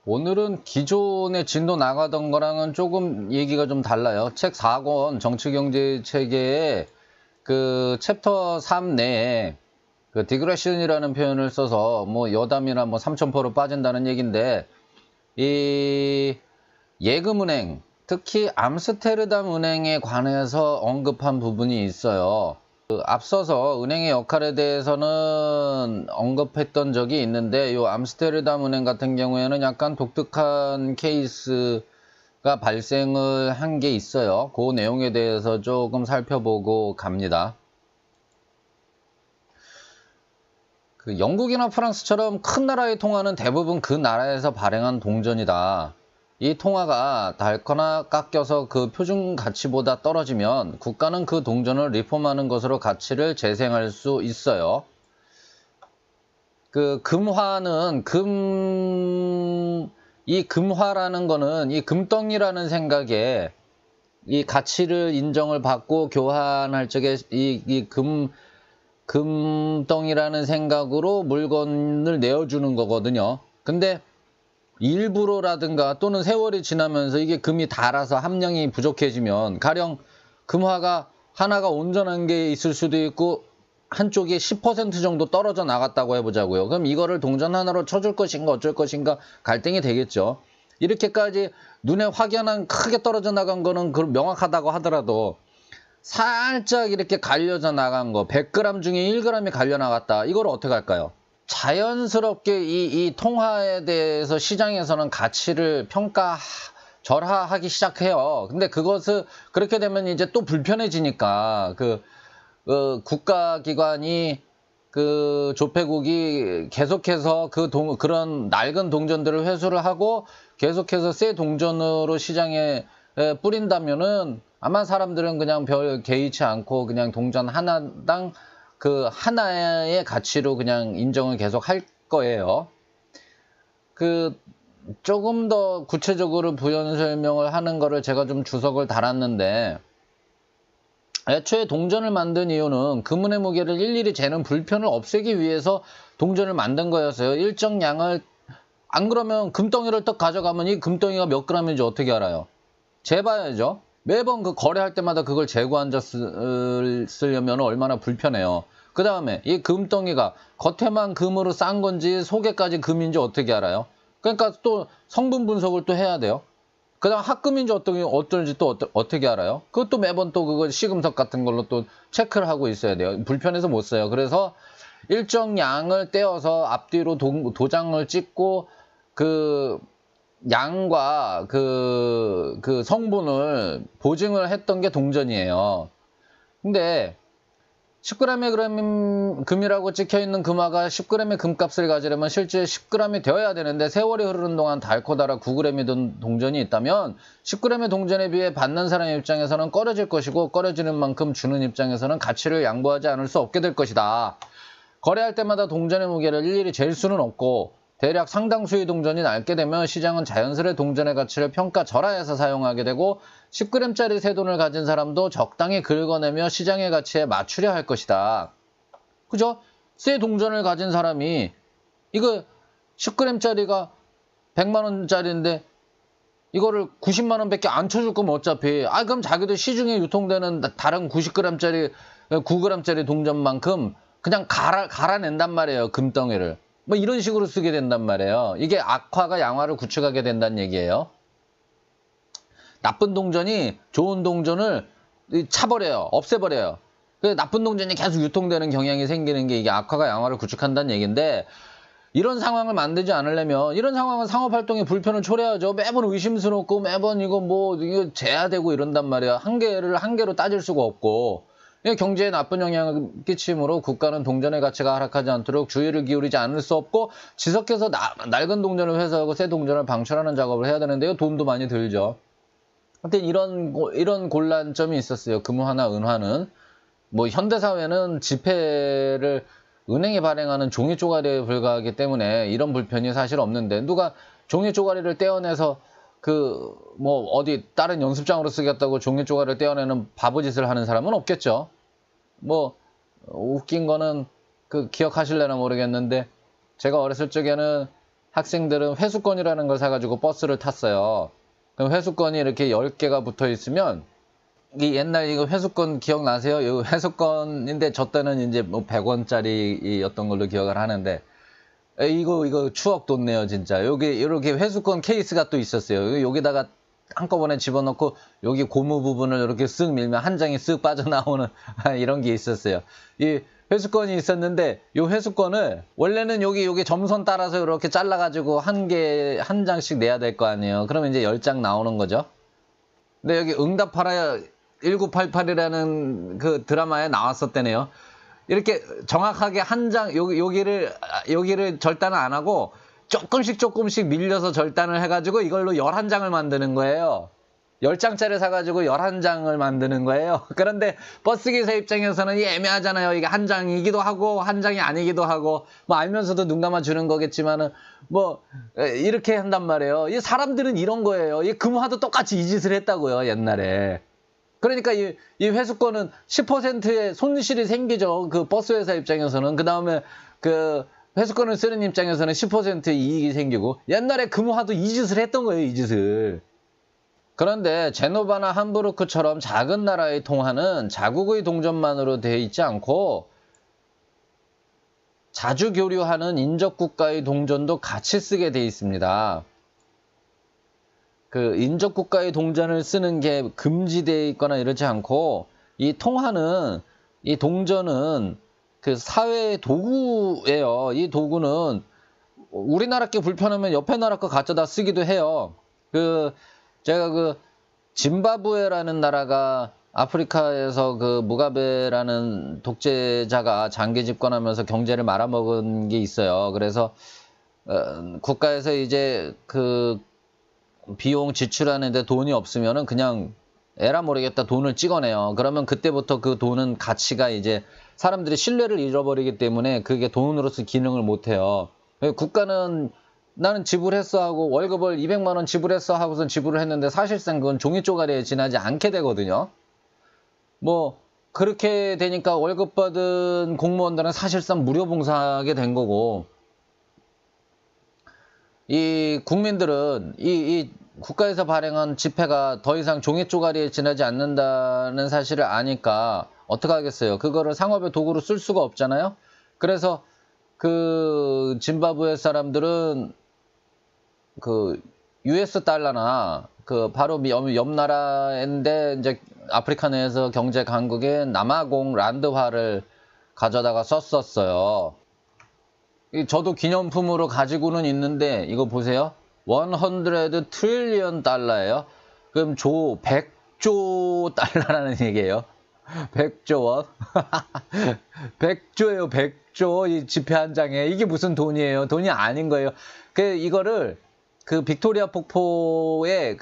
오늘은 기존에 진도 나가던 거랑은 조금 얘기가 좀 달라요. 책 4권 정치경제체계의 그 챕터 3 내에 그 디그레션이라는 표현을 써서 뭐 여담이나 뭐 3,000%로 빠진다는 얘기인데, 이 예금은행, 특히 암스테르담 은행에 관해서 언급한 부분이 있어요. 앞서서 은행의 역할에 대해서는 언급했던 적이 있는데, 이 암스테르담 은행 같은 경우에는 약간 독특한 케이스가 발생을 한 게 있어요. 그 내용에 대해서 조금 살펴보고 갑니다. 그 영국이나 프랑스처럼 큰 나라의 통화는 대부분 그 나라에서 발행한 동전이다. 이 통화가 닳거나 깎여서 그 표준 가치보다 떨어지면 국가는 그 동전을 리폼하는 것으로 가치를 재생할 수 있어요. 그 금화는 이 금화라는 거는 이 금덩이라는 생각에 이 가치를 인정을 받고 교환할 적에 이 금덩이라는 생각으로 물건을 내어주는 거거든요. 근데 일부러라든가 또는 세월이 지나면서 이게 금이 닳아서 함량이 부족해지면, 가령 금화가 하나가 온전한 게 있을 수도 있고 한쪽이 10% 정도 떨어져 나갔다고 해보자고요. 그럼 이거를 동전 하나로 쳐줄 것인가 어쩔 것인가 갈등이 되겠죠. 이렇게까지 눈에 확연한 크게 떨어져 나간 거는 명확하다고 하더라도 살짝 이렇게 갈려져 나간 거, 100g 중에 1g이 갈려 나갔다, 이걸 어떻게 할까요? 자연스럽게 이 통화에 대해서 시장에서는 가치를 절하하기 시작해요. 근데 그것을 그렇게 되면 이제 또 불편해지니까 국가기관이 그 조폐국이 계속해서 그런 낡은 동전들을 회수를 하고 계속해서 새 동전으로 시장에 뿌린다면은 아마 사람들은 그냥 별 개의치 않고 그냥 동전 하나당 그 하나의 가치로 그냥 인정을 계속 할 거예요. 조금 더 구체적으로 부연 설명을 하는 거를 제가 좀 주석을 달았는데, 애초에 동전을 만든 이유는 금은의 무게를 일일이 재는 불편을 없애기 위해서 동전을 만든 거였어요. 일정 양을, 안 그러면 금덩이를 딱 가져가면 이 금덩이가 몇 g인지 어떻게 알아요? 재봐야죠. 매번 그 거래할 때마다 그걸 재고 앉았으려면 얼마나 불편해요. 그 다음에 이 금덩이가 겉에만 금으로 싼 건지 속에까지 금인지 어떻게 알아요? 그러니까 또 성분 분석을 또 해야 돼요. 그 다음 합금인지 어떨지 또 어떻게 알아요? 그것도 매번 또 그거 시금석 같은 걸로 또 체크를 하고 있어야 돼요. 불편해서 못 써요. 그래서 일정 양을 떼어서 앞뒤로 도장을 찍고 그 양과 그 성분을 보증을 했던 게 동전이에요. 근데 10g의 금이라고 찍혀있는 금화가 10g의 금값을 가지려면 실제 10g이 되어야 되는데, 세월이 흐르는 동안 닳고 닳아 9g이 된 동전이 있다면 10g의 동전에 비해 받는 사람의 입장에서는 꺼려질 것이고, 꺼려지는 만큼 주는 입장에서는 가치를 양보하지 않을 수 없게 될 것이다. 거래할 때마다 동전의 무게를 일일이 잴 수는 없고, 대략 상당수의 동전이 닳게 되면 시장은 자연스레 동전의 가치를 평가절하해서 사용하게 되고, 10g짜리 새 돈을 가진 사람도 적당히 긁어내며 시장의 가치에 맞추려 할 것이다. 그죠? 새 동전을 가진 사람이 이거 10g짜리가 100만원짜리인데 이거를 90만원밖에 안 쳐줄 거면 어차피, 그럼 자기도 시중에 유통되는 다른 90g짜리 9g짜리 동전만큼 그냥 갈아낸단 말이에요. 금덩이를 뭐 이런 식으로 쓰게 된단 말이에요. 이게 악화가 양화를 구축하게 된다는 얘기예요. 나쁜 동전이 좋은 동전을 차버려요. 없애버려요. 나쁜 동전이 계속 유통되는 경향이 생기는 게 이게 악화가 양화를 구축한다는 얘기인데, 이런 상황을 만들지 않으려면, 이런 상황은 상업활동에 불편을 초래하죠. 매번 의심스럽고 매번 이거 재야 되고 이런단 말이야. 한계로 따질 수가 없고, 경제에 나쁜 영향을 끼침으로 국가는 동전의 가치가 하락하지 않도록 주의를 기울이지 않을 수 없고, 지속해서 낡은 동전을 회수하고 새 동전을 방출하는 작업을 해야 되는데요. 돈도 많이 들죠. 하여튼 이런 곤란점이 있었어요. 금화나 은화는. 뭐 현대사회는 지폐를 은행이 발행하는 종이 쪼가리에 불과하기 때문에 이런 불편이 사실 없는데, 누가 종이 쪼가리를 떼어내서 어디 다른 연습장으로 쓰겠다고 종이 쪼가리를 떼어내는 바보짓을 하는 사람은 없겠죠. 웃긴 거는 기억하실려나 모르겠는데, 제가 어렸을 적에는 학생들은 회수권이라는 걸 사가지고 버스를 탔어요. 그럼 회수권이 이렇게 10개가 붙어 있으면, 이 옛날 이거 회수권 기억나세요? 이거 회수권인데 저 때는 이제 뭐 100원짜리였던 걸로 기억을 하는데, 이거 추억 돋네요, 진짜. 여기 이렇게 회수권 케이스가 또 있었어요. 여기다가 한꺼번에 집어넣고 여기 고무 부분을 이렇게 쓱 밀면 한 장이 쓱 빠져나오는 이런 게 있었어요. 이 회수권이 있었는데 이 회수권을 원래는 여기 점선 따라서 이렇게 잘라가지고 한 장씩 내야 될 거 아니에요. 그러면 이제 10장 나오는 거죠. 근데 여기 응답하라 1988이라는 그 드라마에 나왔었대네요. 이렇게 정확하게 한 장, 여기를 절단을 안 하고 조금씩 밀려서 절단을 해가지고 이걸로 11장을 만드는 거예요. 10장짜리 사가지고 11장을 만드는 거예요. 그런데 버스기사 입장에서는 이게 애매하잖아요. 이게 한 장이기도 하고 한 장이 아니기도 하고 뭐 알면서도 눈 감아 주는 거겠지만은 뭐 이렇게 한단 말이에요. 이 사람들은 이런 거예요. 이 금화도 똑같이 이 짓을 했다고요, 옛날에. 그러니까 이 회수권은 10%의 손실이 생기죠. 그 버스회사 입장에서는. 그 다음에 그 회수권을 쓰는 입장에서는 10%의 이익이 생기고, 옛날에 금화도 이 짓을 했던 거예요, 이 짓을. 그런데 제노바나 함부르크처럼 작은 나라의 통화는 자국의 동전만으로 되어 있지 않고 자주 교류하는 인접국가의 동전도 같이 쓰게 되어 있습니다. 그 인접국가의 동전을 쓰는 게 금지되어 있거나 이러지 않고, 이 통화는, 이 동전은 그 사회의 도구예요. 이 도구는 우리나라 게 불편하면 옆에 나라 거 가져다 쓰기도 해요. 제가 짐바브웨라는 나라가 아프리카에서 그 무가베라는 독재자가 장기 집권하면서 경제를 말아먹은 게 있어요. 그래서 국가에서 이제 그 비용 지출하는데 돈이 없으면은 그냥 에라 모르겠다 돈을 찍어내요. 그러면 그때부터 그 돈은 가치가 이제 사람들이 신뢰를 잃어버리기 때문에 그게 돈으로서 기능을 못해요. 국가는 나는 지불했어 하고 월급을 200만 원 지불했어 하고선 지불을 했는데 사실상 그건 종이 쪼가리에 지나지 않게 되거든요. 뭐 그렇게 되니까 월급 받은 공무원들은 사실상 무료 봉사하게 된 거고, 이 국민들은 이 국가에서 발행한 지폐가 더 이상 종이 쪼가리에 지나지 않는다는 사실을 아니까 어떻게 하겠어요? 그거를 상업의 도구로 쓸 수가 없잖아요. 그래서 그 짐바브웨 사람들은 그 US 달러나 그 바로 옆 나라인데 이제 아프리카 내에서 경제 강국인 남아공 란드화를 가져다가 썼었어요. 저도 기념품으로 가지고는 있는데 이거 보세요. 100 트릴리언 달러예요. 그럼 100조 달러라는 얘기예요. 100조 원. 100조예요, 100조. 이 지폐 한 장에. 이게 무슨 돈이에요? 돈이 아닌 거예요. 이거를 그 빅토리아 폭포에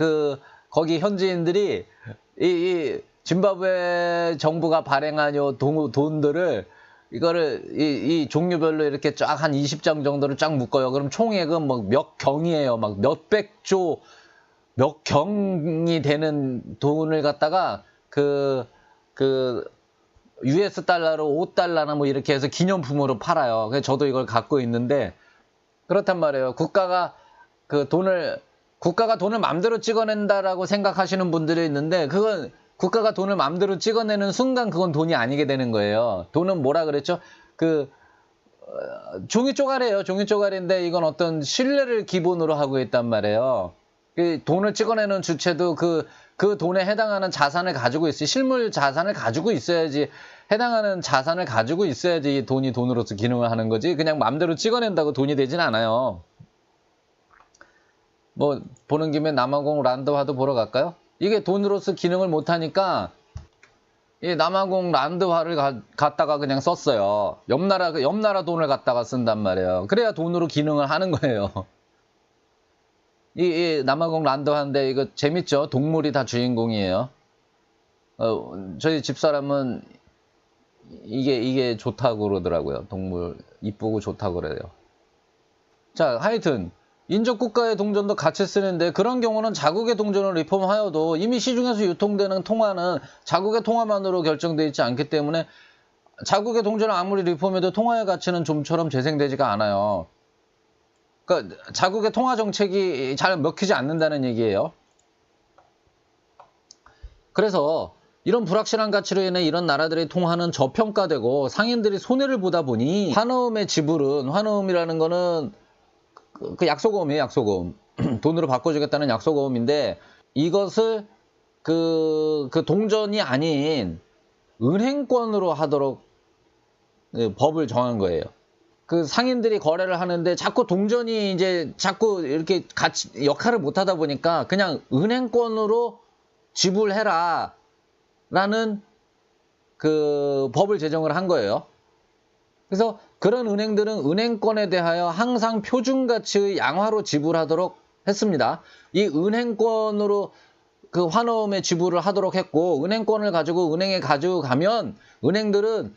거기 현지인들이 이 짐바브웨 정부가 발행한 요 돈들을 이거를 이 종류별로 이렇게 쫙 한 20장 정도를 쫙 묶어요. 그럼 총액은 뭐 몇 경이에요. 막 몇백 조, 몇 경이 되는 돈을 갖다가 US 달러로 5달러나 뭐 이렇게 해서 기념품으로 팔아요. 그래서 저도 이걸 갖고 있는데, 그렇단 말이에요. 국가가 돈을 맘대로 찍어낸다라고 생각하시는 분들이 있는데, 그건 국가가 돈을 맘대로 찍어내는 순간 그건 돈이 아니게 되는 거예요. 돈은 뭐라 그랬죠? 종이 쪼가리예요. 종이 쪼가리인데 이건 어떤 신뢰를 기본으로 하고 있단 말이에요. 돈을 찍어내는 주체도 그 돈에 해당하는 자산을 가지고 있어요. 실물 자산을 가지고 있어야지, 해당하는 자산을 가지고 있어야지 이 돈이 돈으로서 기능을 하는 거지. 그냥 맘대로 찍어낸다고 돈이 되진 않아요. 뭐 보는 김에 남아공 란드화도 보러 갈까요? 이게 돈으로서 기능을 못하니까 이 남아공 란드화를 갖다가 그냥 썼어요. 옆 나라 돈을 갖다가 쓴단 말이에요. 그래야 돈으로 기능을 하는 거예요. 이 남아공 란드화인데 이거 재밌죠? 동물이 다 주인공이에요. 저희 집사람은 이게 좋다고 그러더라고요. 동물 이쁘고 좋다고 그래요. 자, 하여튼 인접국가의 동전도 같이 쓰는데, 그런 경우는 자국의 동전을 리폼하여도 이미 시중에서 유통되는 통화는 자국의 통화만으로 결정되어 있지 않기 때문에 자국의 동전을 아무리 리폼해도 통화의 가치는 좀처럼 재생되지가 않아요. 그러니까 자국의 통화 정책이 잘 먹히지 않는다는 얘기예요. 그래서 이런 불확실한 가치로 인해 이런 나라들의 통화는 저평가되고 상인들이 손해를 보다 보니 환호음의 지불은, 환호음이라는 거는 그 약소금이에요, 약소금. 돈으로 바꿔주겠다는 약소금인데, 이것을 그 동전이 아닌 은행권으로 하도록 법을 정한 거예요. 그 상인들이 거래를 하는데 자꾸 동전이 이제 자꾸 이렇게 같이 역할을 못 하다 보니까 그냥 은행권으로 지불해라 라는 그 법을 제정을 한 거예요. 그래서 그런 은행들은 은행권에 대하여 항상 표준가치의 양화로 지불하도록 했습니다. 이 은행권으로 그 환호음에 지불을 하도록 했고, 은행권을 가지고 은행에 가지고 가면 은행들은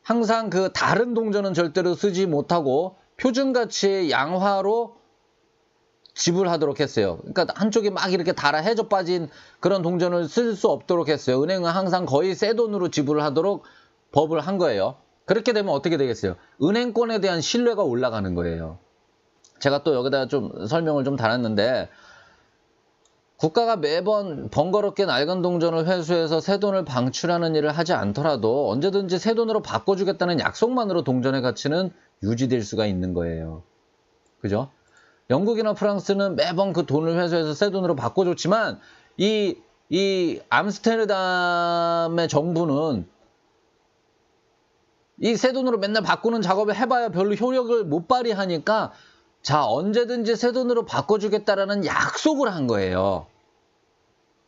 항상 그 다른 동전은 절대로 쓰지 못하고 표준가치의 양화로 지불하도록 했어요. 그러니까 한쪽에 막 이렇게 달아 해저 빠진 그런 동전을 쓸 수 없도록 했어요. 은행은 항상 거의 새 돈으로 지불을 하도록 법을 한 거예요. 그렇게 되면 어떻게 되겠어요? 은행권에 대한 신뢰가 올라가는 거예요. 제가 또 여기다 좀 설명을 좀 달았는데, 국가가 매번 번거롭게 낡은 동전을 회수해서 새 돈을 방출하는 일을 하지 않더라도 언제든지 새 돈으로 바꿔주겠다는 약속만으로 동전의 가치는 유지될 수가 있는 거예요. 그죠? 영국이나 프랑스는 매번 그 돈을 회수해서 새 돈으로 바꿔줬지만 이 암스테르담의 정부는 이 새 돈으로 맨날 바꾸는 작업을 해봐야 별로 효력을 못 발휘하니까 자, 언제든지 새 돈으로 바꿔주겠다라는 약속을 한 거예요.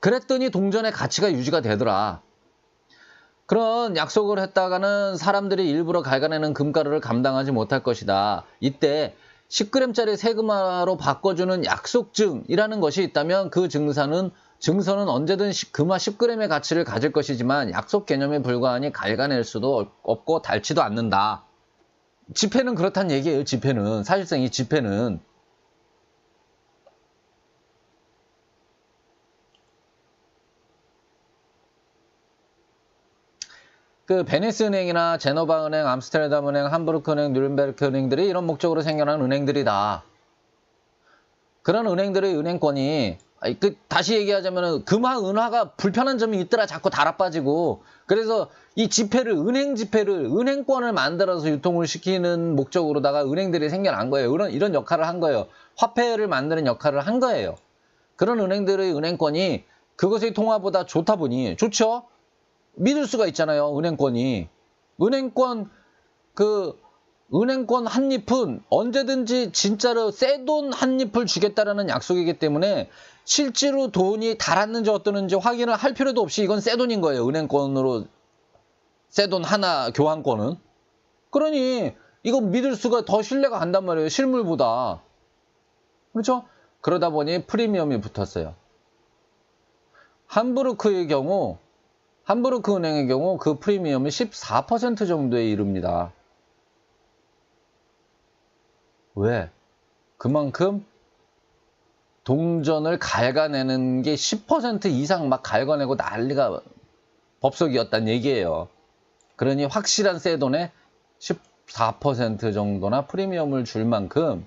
그랬더니 동전의 가치가 유지가 되더라. 그런 약속을 했다가는 사람들이 일부러 갉아내는 금가루를 감당하지 못할 것이다. 이때 10g짜리 세금화로 바꿔주는 약속증이라는 것이 있다면 그 증서는 언제든 금화 10g의 가치를 가질 것이지만 약속 개념에 불과하니 갉아낼 수도 없고 닳지도 않는다. 지폐는 그렇다는 얘기예요. 지폐는. 사실상 이 지폐는 그 베니스 은행이나 제노바 은행, 암스테르담 은행, 함부르크 은행, 누른베르크 은행들이 이런 목적으로 생겨난 은행들이다. 그런 은행들의 은행권이 다시 얘기하자면 금화, 은화가 불편한 점이 있더라. 자꾸 달아 빠지고. 그래서 이 지폐를, 은행 지폐를, 은행권을 만들어서 유통을 시키는 목적으로다가 은행들이 생겨난 거예요. 이런 역할을 한 거예요. 화폐를 만드는 역할을 한 거예요. 그런 은행들의 은행권이 그것의 통화보다 좋다 보니, 좋죠? 믿을 수가 있잖아요. 은행권이. 은행권 한 잎은 언제든지 진짜로 새 돈 한 잎을 주겠다라는 약속이기 때문에 실제로 돈이 달았는지 어떠는지 확인을 할 필요도 없이 이건 새 돈인 거예요. 은행권으로 새 돈 하나 교환권은. 그러니 이거 믿을 수가 더 신뢰가 간단 말이에요. 실물보다. 그렇죠? 그러다 보니 프리미엄이 붙었어요. 함부르크 은행의 경우 그 프리미엄이 14% 정도에 이릅니다. 왜? 그만큼 동전을 갉아내는 게 10% 이상 막 갉아내고 난리가 법석이었단 얘기예요. 그러니 확실한 새 돈에 14% 정도나 프리미엄을 줄 만큼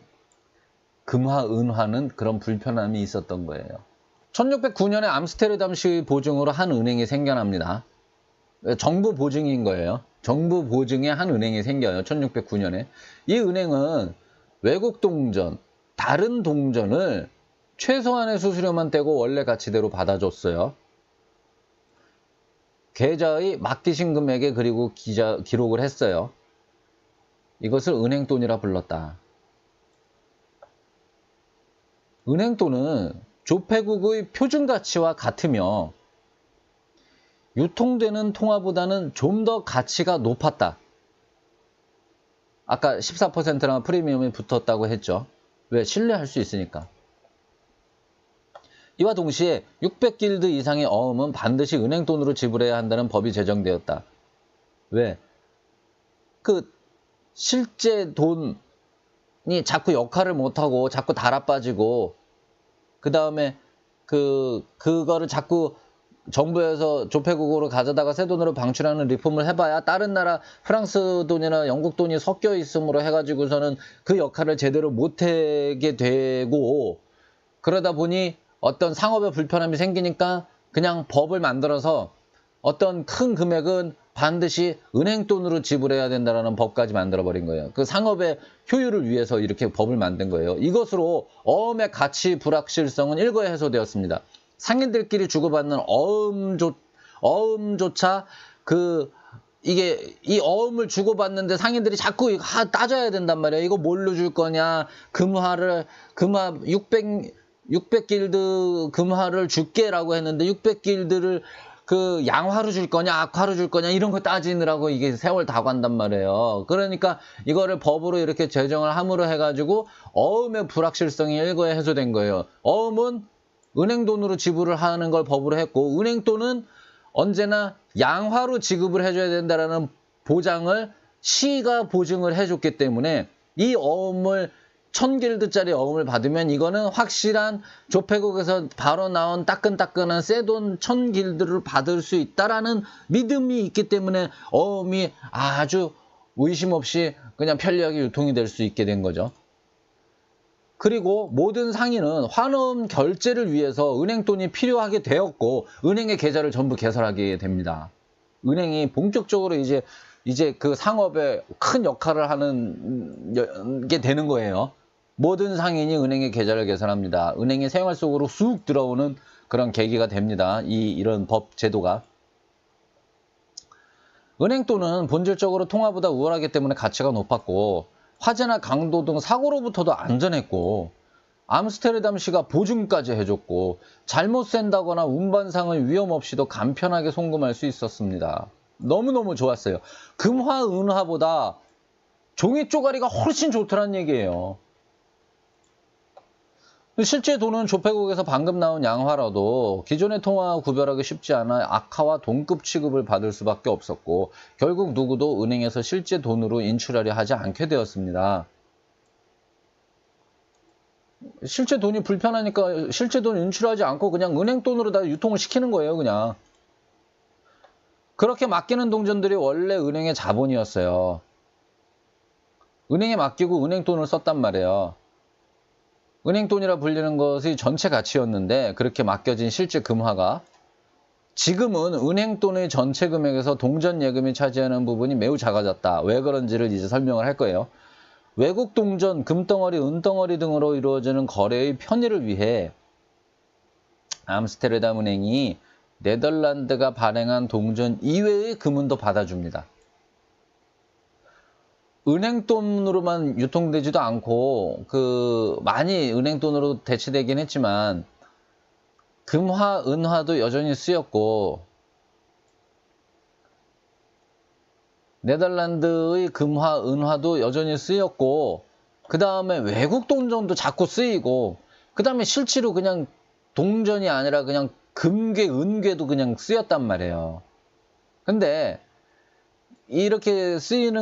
금화, 은화는 그런 불편함이 있었던 거예요. 1609년에 암스테르담시 보증으로 한 은행이 생겨납니다. 정부 보증인 거예요. 정부 보증의 한 은행이 생겨요. 1609년에. 이 은행은 외국 동전, 다른 동전을 최소한의 수수료만 떼고 원래 가치대로 받아줬어요. 계좌의 맡기신 금액에 그리고 기록을 했어요. 이것을 은행돈이라 불렀다. 은행돈은 조폐국의 표준가치와 같으며 유통되는 통화보다는 좀 더 가치가 높았다. 아까 14%나 프리미엄이 붙었다고 했죠. 왜? 신뢰할 수 있으니까. 이와 동시에 600길드 이상의 어음은 반드시 은행돈으로 지불해야 한다는 법이 제정되었다. 왜? 실제 돈이 자꾸 역할을 못하고 자꾸 달아 빠지고 그 다음에 그거를 자꾸 정부에서 조폐국으로 가져다가 새 돈으로 방출하는 리폼을 해봐야 다른 나라 프랑스 돈이나 영국 돈이 섞여 있음으로 해가지고서는 그 역할을 제대로 못하게 되고, 그러다 보니 어떤 상업에 불편함이 생기니까 그냥 법을 만들어서 어떤 큰 금액은 반드시 은행 돈으로 지불해야 된다는 법까지 만들어버린 거예요. 그 상업의 효율을 위해서 이렇게 법을 만든 거예요. 이것으로 어음의 가치 불확실성은 일거에 해소되었습니다. 상인들끼리 주고받는 어음조차 이 어음을 주고받는데 상인들이 자꾸 따져야 된단 말이에요. 이거 뭘로 줄 거냐, 금화 600길드 금화를 줄게라고 했는데 600길드를 그 양화로 줄 거냐, 악화로 줄 거냐, 이런 거 따지느라고 이게 세월 다 간단 말이에요. 그러니까 이거를 법으로 이렇게 제정을 함으로 해가지고 어음의 불확실성이 일거에 해소된 거예요. 어음은 은행 돈으로 지불을 하는 걸 법으로 했고, 은행 돈은 언제나 양화로 지급을 해줘야 된다라는 보장을 시가 보증을 해줬기 때문에 이 어음을 1000길드짜리 어음을 받으면 이거는 확실한 조폐국에서 바로 나온 따끈따끈한 새돈 1000길드를 받을 수 있다라는 믿음이 있기 때문에 어음이 아주 의심 없이 그냥 편리하게 유통이 될 수 있게 된 거죠. 그리고 모든 상인은 환원 결제를 위해서 은행 돈이 필요하게 되었고, 은행의 계좌를 전부 개설하게 됩니다. 은행이 본격적으로 이제 그 상업에 큰 역할을 하는 게 되는 거예요. 모든 상인이 은행의 계좌를 개설합니다. 은행의 생활 속으로 쑥 들어오는 그런 계기가 됩니다. 이런 법 제도가. 은행 돈은 본질적으로 통화보다 우월하기 때문에 가치가 높았고, 화재나 강도 등 사고로부터도 안전했고, 암스테르담시가 보증까지 해줬고, 잘못 센다거나 운반상을 위험 없이도 간편하게 송금할 수 있었습니다. 너무너무 좋았어요. 금화, 은화보다 종이 쪼가리가 훨씬 좋더란 얘기예요. 실제 돈은 조폐국에서 방금 나온 양화라도 기존의 통화와 구별하기 쉽지 않아 악화와 동급 취급을 받을 수밖에 없었고, 결국 누구도 은행에서 실제 돈으로 인출하려 하지 않게 되었습니다. 실제 돈이 불편하니까 실제 돈 인출하지 않고 그냥 은행 돈으로 다 유통을 시키는 거예요, 그냥. 그렇게 맡기는 동전들이 원래 은행의 자본이었어요. 은행에 맡기고 은행 돈을 썼단 말이에요. 은행 돈이라 불리는 것이 전체 가치였는데, 그렇게 맡겨진 실제 금화가 지금은 은행 돈의 전체 금액에서 동전 예금이 차지하는 부분이 매우 작아졌다. 왜 그런지를 이제 설명을 할 거예요. 외국 동전, 금덩어리, 은덩어리 등으로 이루어지는 거래의 편의를 위해 암스테르담 은행이 네덜란드가 발행한 동전 이외의 금은도 받아줍니다. 은행 돈으로만 유통되지도 않고 많이 은행 돈으로 대체되긴 했지만 금화, 은화도 여전히 쓰였고, 네덜란드의 금화, 은화도 여전히 쓰였고, 그 다음에 외국 동전도 자꾸 쓰이고, 그 다음에 실제로 그냥 동전이 아니라 그냥 금괴, 은괴도 그냥 쓰였단 말이에요. 근데 이렇게 쓰이는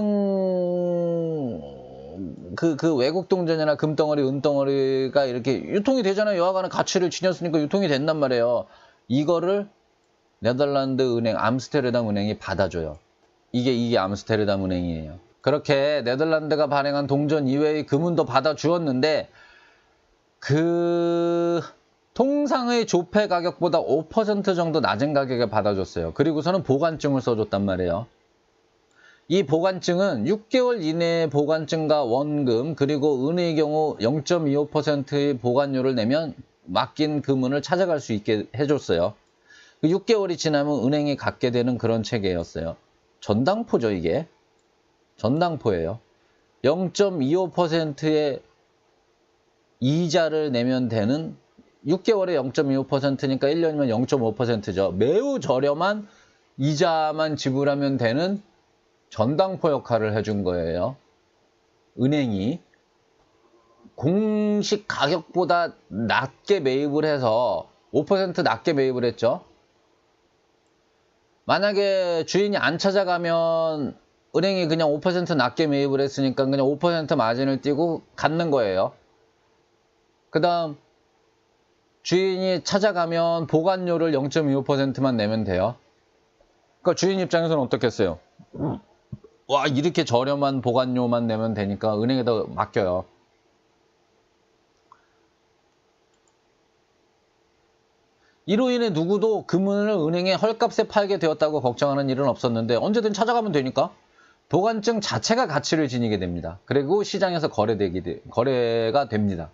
그 외국 동전이나 금덩어리, 은덩어리가 이렇게 유통이 되잖아요. 여하간에 가치를 지녔으니까 유통이 된단 말이에요. 이거를 네덜란드 은행, 암스테르담 은행이 받아줘요. 이게 암스테르담 은행이에요. 그렇게 네덜란드가 발행한 동전 이외의 금은도 받아주었는데, 통상의 조폐 가격보다 5% 정도 낮은 가격에 받아줬어요. 그리고서는 보관증을 써줬단 말이에요. 이 보관증은 6개월 이내의 보관증과 원금, 그리고 은의 경우 0.25%의 보관료를 내면 맡긴 금은을 찾아갈 수 있게 해줬어요. 6개월이 지나면 은행이 갖게 되는 그런 체계였어요. 전당포죠, 이게. 전당포예요. 0.25%의 이자를 내면 되는, 6개월에 0.25%니까 1년이면 0.5%죠. 매우 저렴한 이자만 지불하면 되는 전당포 역할을 해준 거예요. 은행이 공식 가격보다 낮게 매입을 해서 5% 낮게 매입을 했죠. 만약에 주인이 안 찾아가면 은행이 그냥 5% 낮게 매입을 했으니까 그냥 5% 마진을 띄고 갖는 거예요. 그 다음 주인이 찾아가면 보관료를 0.25%만 내면 돼요. 그러니까 주인 입장에서는 어떻겠어요? 와, 이렇게 저렴한 보관료만 내면 되니까 은행에다 맡겨요. 이로 인해 누구도 금을 은행에 헐값에 팔게 되었다고 걱정하는 일은 없었는데 언제든 찾아가면 되니까 보관증 자체가 가치를 지니게 됩니다. 그리고 시장에서 거래가 됩니다.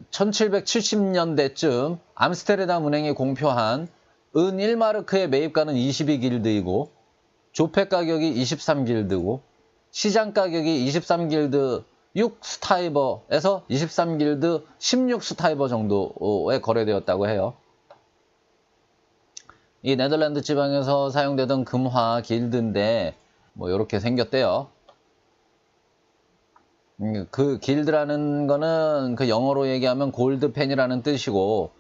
1770년대쯤 암스테르담 은행이 공표한 은 1마르크의 매입가는 22길드이고 조폐 가격이 23길드고 시장 가격이 23길드 6스타이버에서 23길드 16스타이버 정도에 거래되었다고 해요. 이 네덜란드 지방에서 사용되던 금화 길드인데 뭐 이렇게 생겼대요. 그 길드라는 거는 그 영어로 얘기하면 골드펜이라는 뜻이고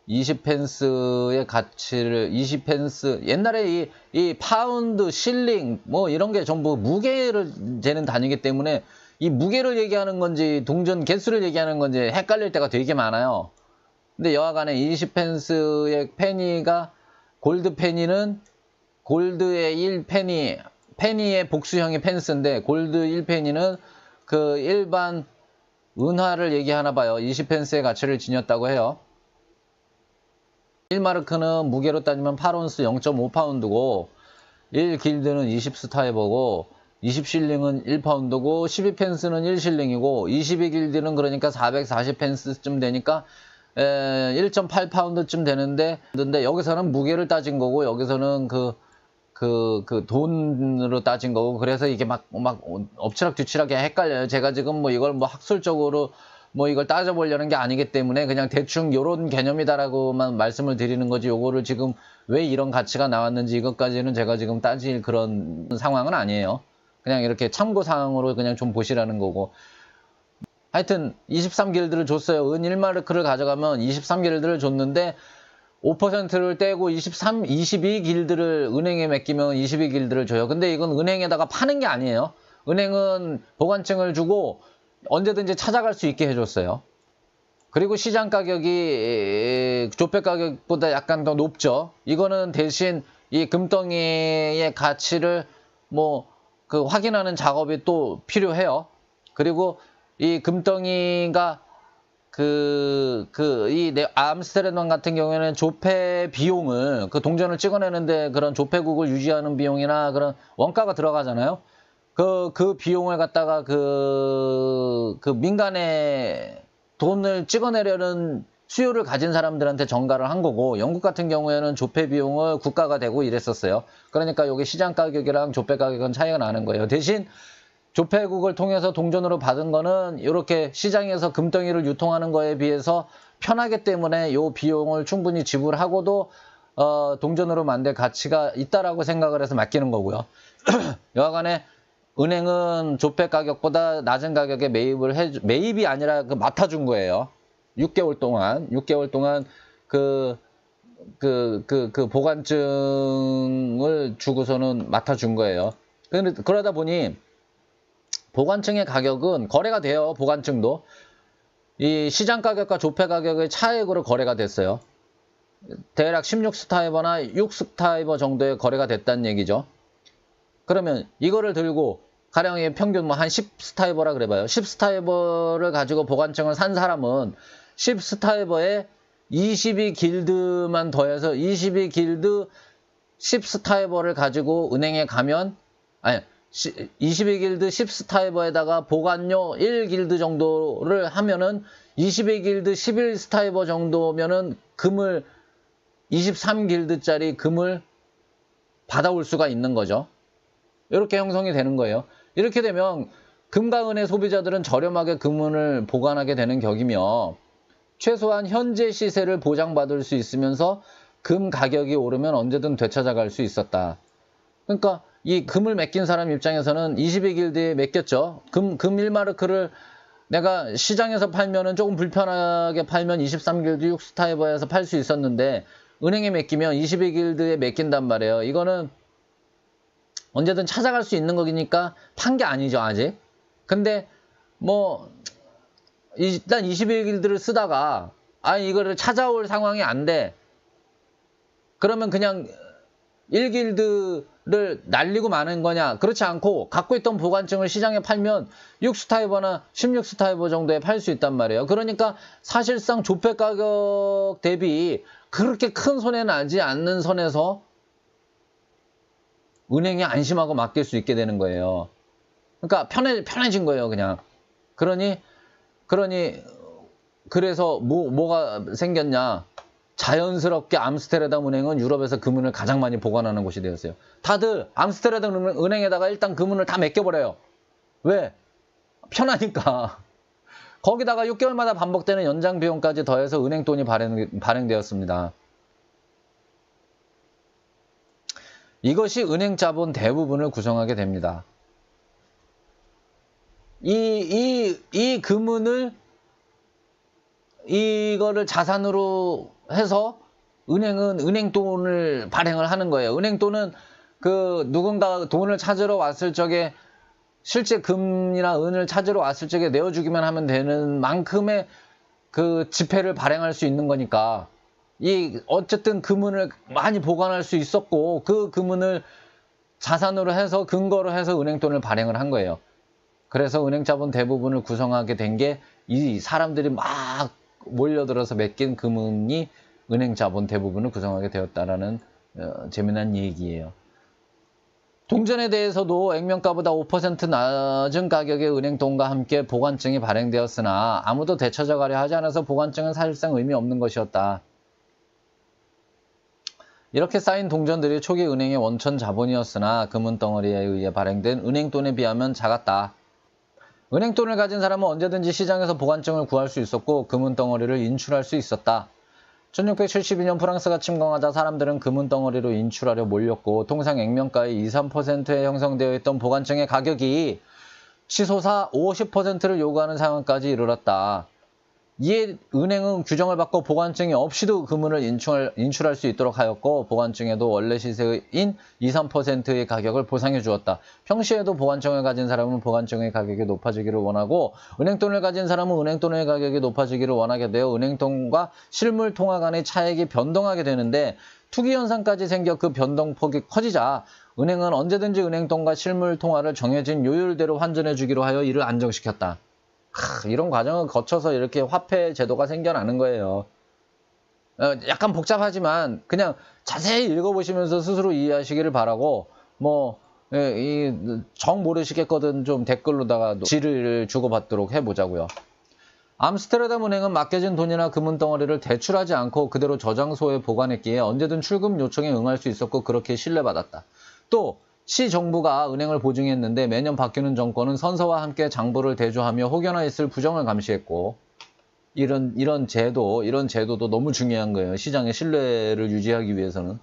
20펜스의 가치를 20펜스 옛날에 이 파운드, 실링 뭐 이런 게 전부 무게를 재는 단위이기 때문에 이 무게를 얘기하는 건지 동전 개수를 얘기하는 건지 헷갈릴 때가 되게 많아요. 근데 여하간에 20펜스의 페니가 골드 페니는 골드의 1페니, 페니의 복수형이 펜스인데 골드 1페니는 그 일반 은화를 얘기하나 봐요. 20펜스의 가치를 지녔다고 해요. 1마르크는 무게로 따지면 8온스 0.5파운드고 1길드는 20스타이버고 20실링은 1파운드고 12펜스는 1실링이고 22길드는 그러니까 440펜스쯤 되니까 1.8파운드쯤 되는데 여기서는 무게를 따진 거고 여기서는 그 돈으로 따진 거고 그래서 이게 막 엎치락뒤치락이 헷갈려요. 제가 지금 뭐 이걸 뭐 학술적으로 뭐 이걸 따져보려는 게 아니기 때문에 그냥 대충 요런 개념이다라고만 말씀을 드리는 거지 요거를 지금 왜 이런 가치가 나왔는지 이것까지는 제가 지금 따질 그런 상황은 아니에요. 그냥 이렇게 참고사항으로 그냥 좀 보시라는 거고. 하여튼 23길드를 줬어요. 은 1마르크를 가져가면 23길드를 줬는데 5%를 떼고 22길드를 은행에 맡기면 22길드를 줘요. 근데 이건 은행에다가 파는 게 아니에요. 은행은 보관증을 주고 언제든지 찾아갈 수 있게 해줬어요. 그리고 시장 가격이 조폐 가격보다 약간 더 높죠. 이거는 대신 이 금덩이의 가치를 확인하는 작업이 또 필요해요. 그리고 이 금덩이가 이 암스테르담 같은 경우에는 조폐 비용을 그 동전을 찍어내는데 그런 조폐국을 유지하는 비용이나 그런 원가가 들어가잖아요. 그 비용을 갖다가 그 민간에 돈을 찍어내려는 수요를 가진 사람들한테 전가를 한 거고 영국 같은 경우에는 조폐 비용을 국가가 대고 이랬었어요. 그러니까 여기 시장 가격이랑 조폐 가격은 차이가 나는 거예요. 대신 조폐국을 통해서 동전으로 받은 거는 이렇게 시장에서 금덩이를 유통하는 거에 비해서 편하기 때문에 이 비용을 충분히 지불하고도 동전으로 만들 가치가 있다라고 생각을 해서 맡기는 거고요. 여하간에 은행은 조폐 가격보다 낮은 가격에 매입이 아니라 맡아준 거예요. 6개월 동안 보관증을 주고서는 맡아준 거예요. 그러다 보니 보관증의 가격은 거래가 돼요. 보관증도 이 시장 가격과 조폐 가격의 차액으로 거래가 됐어요. 대략 16스타이버나 6스타이버 정도의 거래가 됐다는 얘기죠. 그러면 이거를 들고 가령 평균 한 10스타이버라 그래봐요. 10스타이버를 가지고 보관증을 산 사람은 10스타이버에 22길드만 더해서 22길드 10스타이버를 가지고 은행에 가면 22길드 10스타이버에다가 보관료 1길드 정도를 하면은 22길드 11스타이버 정도면은 금을 23길드짜리 금을 받아올 수가 있는 거죠. 이렇게 형성이 되는 거예요. 이렇게 되면 금과 은의 소비자들은 저렴하게 금을 보관하게 되는 격이며 최소한 현재 시세를 보장받을 수 있으면서 금 가격이 오르면 언제든 되찾아갈 수 있었다. 그러니까 이 금을 맡긴 사람 입장에서는 22길드에 맡겼죠. 금 1마르크를 내가 시장에서 팔면은 조금 불편하게 팔면 23길드 6스타이버에서 팔 수 있었는데 은행에 맡기면 22길드에 맡긴단 말이에요. 이거는 언제든 찾아갈 수 있는 거니까 판 게 아니죠, 아직. 근데 일단 21길드를 쓰다가 이거를 찾아올 상황이 안 돼. 그러면 그냥 1길드를 날리고 마는 거냐? 그렇지 않고 갖고 있던 보관증을 시장에 팔면 6스타이버나 16스타이버 정도에 팔 수 있단 말이에요. 그러니까 사실상 조폐 가격 대비 그렇게 큰 손해 나지 않는 선에서 은행이 안심하고 맡길 수 있게 되는 거예요. 그러니까 편해진 거예요, 그냥. 그래서 뭐가 생겼냐? 자연스럽게 암스테르담 은행은 유럽에서 금은을 가장 많이 보관하는 곳이 되었어요. 다들 암스테르담 은행에다가 일단 금은을 다 맡겨버려요. 왜? 편하니까. 거기다가 6개월마다 반복되는 연장 비용까지 더해서 은행 돈이 발행되었습니다. 이것이 은행 자본 대부분을 구성하게 됩니다. 이 금은을 이거를 자산으로 해서 은행은 은행 돈을 발행을 하는 거예요. 은행 돈은 누군가 돈을 찾으러 왔을 적에 실제 금이나 은을 찾으러 왔을 적에 내어주기만 하면 되는 만큼의 그 지폐를 발행할 수 있는 거니까 어쨌든 금은을 많이 보관할 수 있었고 그 금은을 자산으로 해서 근거로 해서 은행 돈을 발행을 한 거예요. 그래서 은행 자본 대부분을 구성하게 된 게 이 사람들이 막 몰려들어서 맡긴 금은이 은행 자본 대부분을 구성하게 되었다라는 재미난 얘기예요. 동전에 대해서도 액면가보다 5% 낮은 가격의 은행 돈과 함께 보관증이 발행되었으나 아무도 되찾아가려 하지 않아서 보관증은 사실상 의미 없는 것이었다. 이렇게 쌓인 동전들이 초기 은행의 원천 자본이었으나 금은덩어리에 의해 발행된 은행돈에 비하면 작았다. 은행돈을 가진 사람은 언제든지 시장에서 보관증을 구할 수 있었고 금은덩어리를 인출할 수 있었다. 1672년 프랑스가 침공하자 사람들은 금은덩어리로 인출하려 몰렸고 통상 액면가의 2~3%에 형성되어 있던 보관증의 가격이 치솟아 50%를 요구하는 상황까지 이르렀다. 이에 은행은 규정을 바꿔 보관증이 없이도 금은을 인출할 수 있도록 하였고 보관증에도 원래 시세인 2~3%의 가격을 보상해 주었다. 평시에도 보관증을 가진 사람은 보관증의 가격이 높아지기를 원하고 은행돈을 가진 사람은 은행돈의 가격이 높아지기를 원하게 되어 은행돈과 실물 통화 간의 차액이 변동하게 되는데 투기 현상까지 생겨 그 변동폭이 커지자 은행은 언제든지 은행돈과 실물 통화를 정해진 요율대로 환전해 주기로 하여 이를 안정시켰다. 이런 과정을 거쳐서 이렇게 화폐 제도가 생겨나는 거예요. 약간 복잡하지만 그냥 자세히 읽어보시면서 스스로 이해하시기를 바라고 정 모르시겠거든 좀 댓글로다가 질의를 주고받도록 해보자고요. 암스테르담 은행은 맡겨진 돈이나 금은덩어리를 대출하지 않고 그대로 저장소에 보관했기에 언제든 출금 요청에 응할 수 있었고 그렇게 신뢰받았다. 또 시정부가 은행을 보증했는데 매년 바뀌는 정권은 선서와 함께 장부를 대조하며 혹여나 있을 부정을 감시했고 이런 제도도 너무 중요한 거예요. 시장의 신뢰를 유지하기 위해서는.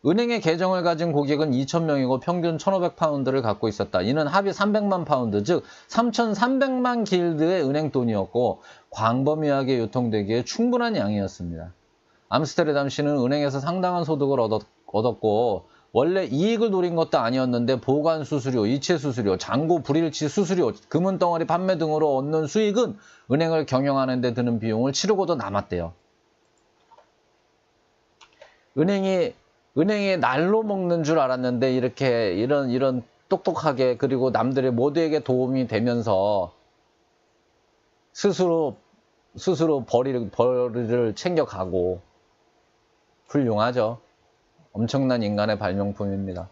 은행의 계정을 가진 고객은 2,000명이고 평균 1,500파운드를 갖고 있었다. 이는 합이 300만 파운드, 즉 3,300만 길드의 은행 돈이었고 광범위하게 유통되기에 충분한 양이었습니다. 암스테르담시는 은행에서 상당한 소득을 얻었고 원래 이익을 노린 것도 아니었는데 보관 수수료, 이체 수수료, 잔고 불일치 수수료, 금은덩어리 판매 등으로 얻는 수익은 은행을 경영하는 데 드는 비용을 치르고도 남았대요. 은행이 날로 먹는 줄 알았는데 이렇게 이런 똑똑하게 그리고 남들의 모두에게 도움이 되면서 스스로 벌이를 챙겨가고 훌륭하죠. 엄청난 인간의 발명품입니다.